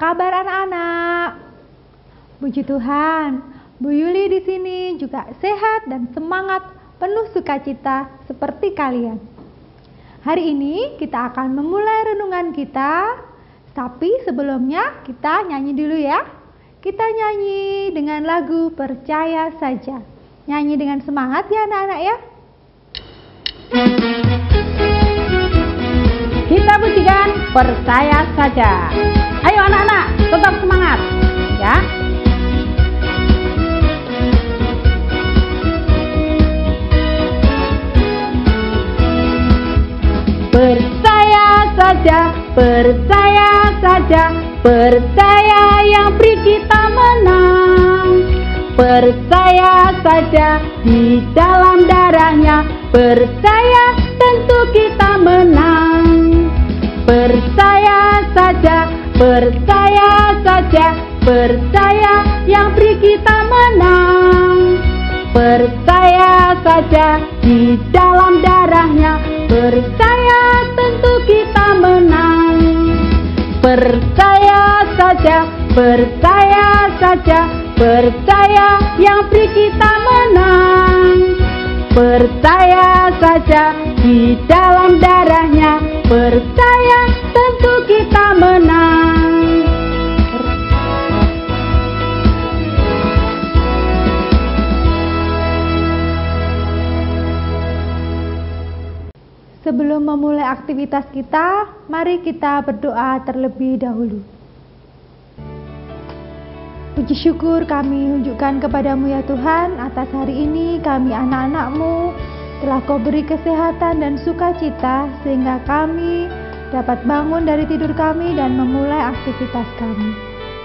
kabar anak-anak? Puji Tuhan, Bu Yuli di sini juga sehat dan semangat, penuh sukacita seperti kalian. Hari ini kita akan memulai renungan kita, tapi sebelumnya kita nyanyi dulu ya. Kita nyanyi dengan lagu Percaya Saja. Nyanyi dengan semangat ya anak-anak ya. Kita pujikan Percaya Saja. Ayo anak-anak, tetap semangat ya. Percaya saja, percaya saja, percaya yang beri kita menang. Percaya saja di dalam darahnya, percaya tentu kita menang. Percaya saja, percaya saja, percaya yang beri kita menang. Percaya saja di dalam darahnya, percaya tentu kita menang. Percaya saja, percaya saja, percaya yang beri kita menang. Percaya saja di dalam darahnya, percaya tentu kita menang. Sebelum memulai aktivitas kita, mari kita berdoa terlebih dahulu. Puji syukur kami tunjukkan kepadamu ya Tuhan, atas hari ini kami anak-anak-Mu telah Kau beri kesehatan dan sukacita sehingga kami dapat bangun dari tidur kami dan memulai aktivitas kami.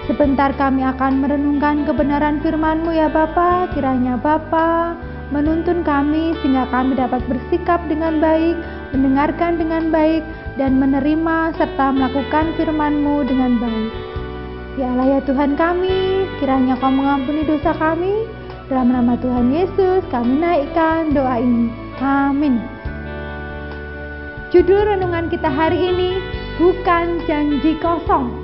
Sebentar kami akan merenungkan kebenaran firman-Mu ya Bapa. Kiranya Bapa menuntun kami sehingga kami dapat bersikap dengan baik, mendengarkan dengan baik, dan menerima serta melakukan firman-Mu dengan baik. Ya Allah ya Tuhan kami, kiranya Kau mengampuni dosa kami. Dalam nama Tuhan Yesus kami naikkan doa ini. Amin. Judul renungan kita hari ini, bukan janji kosong.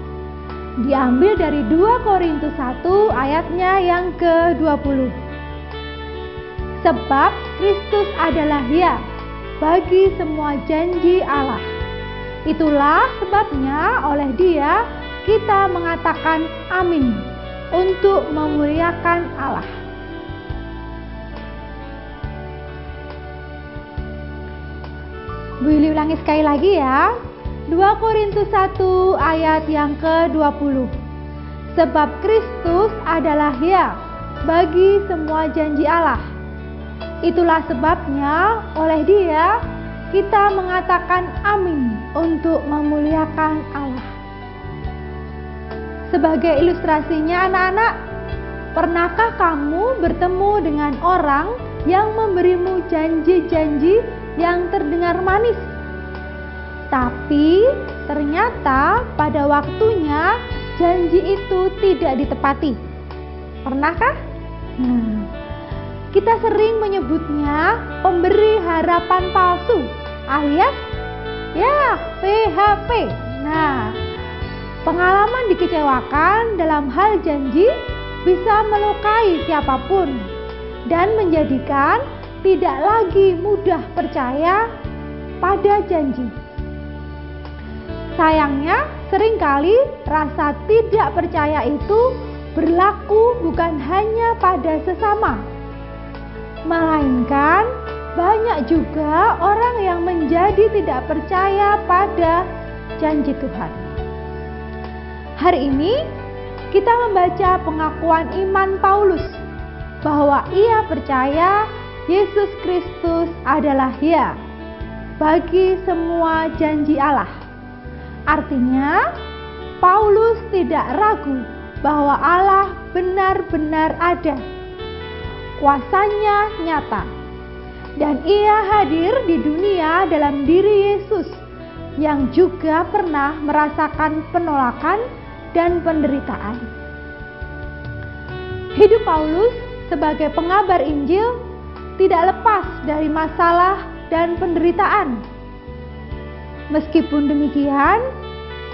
Diambil dari 2 Korintus 1 ayatnya yang ke-20. Sebab Kristus adalah ya bagi semua janji Allah. Itulah sebabnya oleh Dia kita mengatakan amin untuk memuliakan Allah. Bu Yuli ulangi sekali lagi ya. 2 Korintus 1 ayat yang ke-20. Sebab Kristus adalah ya bagi semua janji Allah. Itulah sebabnya oleh Dia kita mengatakan amin untuk memuliakan Allah. Sebagai ilustrasinya anak-anak, pernahkah kamu bertemu dengan orang yang memberimu janji-janji yang terdengar manis, tapi ternyata pada waktunya janji itu tidak ditepati? Pernahkah? Kita sering menyebutnya pemberi harapan palsu alias ya PHP. Pengalaman dikecewakan dalam hal janji bisa melukai siapapun dan menjadikan tidak lagi mudah percaya pada janji. Sayangnya, seringkali rasa tidak percaya itu berlaku bukan hanya pada sesama, melainkan banyak juga orang yang menjadi tidak percaya pada janji Tuhan. Hari ini kita membaca pengakuan iman Paulus bahwa ia percaya Yesus Kristus adalah ya bagi semua janji Allah. Artinya, Paulus tidak ragu bahwa Allah benar-benar ada. Kuasanya nyata, dan ia hadir di dunia dalam diri Yesus yang juga pernah merasakan penolakan dan penderitaan. Hidup Paulus sebagai pengabar Injil tidak lepas dari masalah dan penderitaan. Meskipun demikian,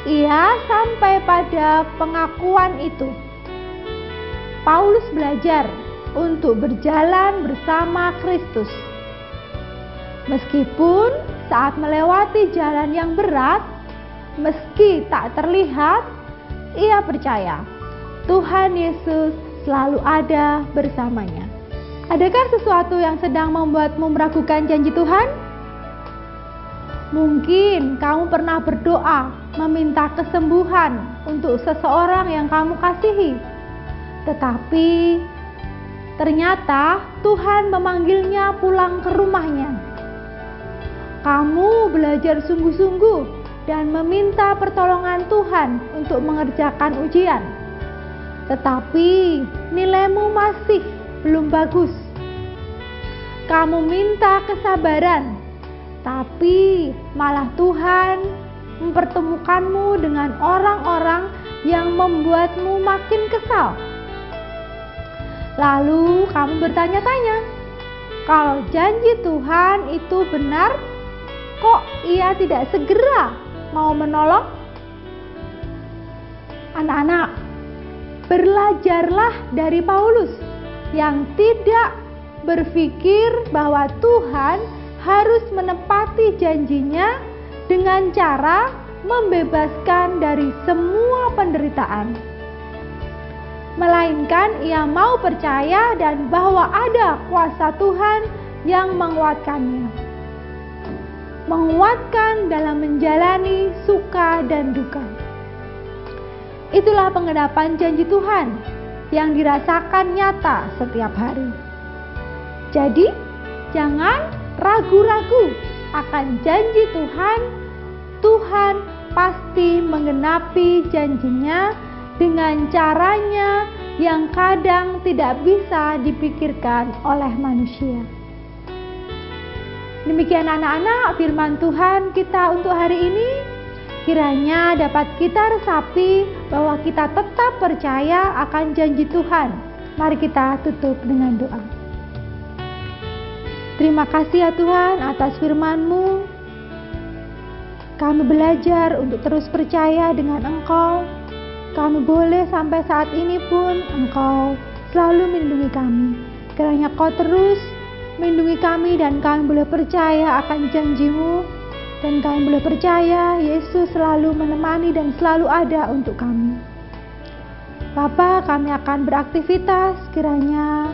ia sampai pada pengakuan itu. Paulus belajar untuk berjalan bersama Kristus. Meskipun saat melewati jalan yang berat, meski tak terlihat, ia percaya Tuhan Yesus selalu ada bersamanya. Adakah sesuatu yang sedang membuatmu meragukan janji Tuhan? Mungkin kamu pernah berdoa meminta kesembuhan untuk seseorang yang kamu kasihi. Tetapi ternyata Tuhan memanggilnya pulang ke rumahnya. Kamu belajar sungguh-sungguh dan meminta pertolongan Tuhan untuk mengerjakan ujian. Tetapi nilaimu masih belum bagus. Kamu minta kesabaran, tapi malah Tuhan mempertemukanmu dengan orang-orang yang membuatmu makin kesal. Lalu kamu bertanya-tanya, kalau janji Tuhan itu benar, kok ia tidak segera mau menolong? Anak-anak, belajarlah dari Paulus yang tidak berpikir bahwa Tuhan harus menepati janjinya dengan cara membebaskan dari semua penderitaan, melainkan ia mau percaya dan bahwa ada kuasa Tuhan yang menguatkannya, menguatkan dalam menjalani suka dan duka. Itulah penggenapan janji Tuhan yang dirasakan nyata setiap hari. Jadi, jangan ragu-ragu akan janji Tuhan. Tuhan pasti menggenapi janjinya dengan caranya yang kadang tidak bisa dipikirkan oleh manusia. Demikian anak-anak firman Tuhan kita untuk hari ini. Kiranya dapat kita resapi bahwa kita tetap percaya akan janji Tuhan. Mari kita tutup dengan doa. Terima kasih ya Tuhan atas firman-Mu. Kami belajar untuk terus percaya dengan Engkau. Kami boleh sampai saat ini pun Engkau selalu melindungi kami. Kiranya Kau terus melindungi kami dan kami boleh percaya akan janji-Mu. Dan kami boleh percaya Yesus selalu menemani dan selalu ada untuk kami. Bapa, kami akan beraktivitas, kiranya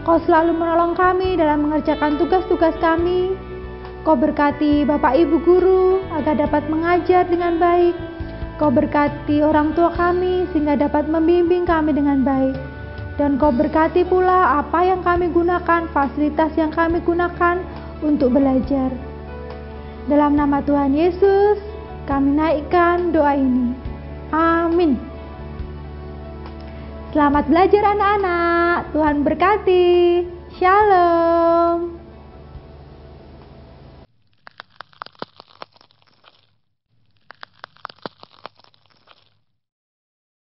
Kau selalu menolong kami dalam mengerjakan tugas-tugas kami. Kau berkati Bapak Ibu Guru agar dapat mengajar dengan baik. Kau berkati orang tua kami sehingga dapat membimbing kami dengan baik. Dan Kau berkati pula apa yang kami gunakan, fasilitas yang kami gunakan untuk belajar. Dalam nama Tuhan Yesus, kami naikkan doa ini. Amin. Selamat belajar anak-anak. Tuhan berkati. Shalom.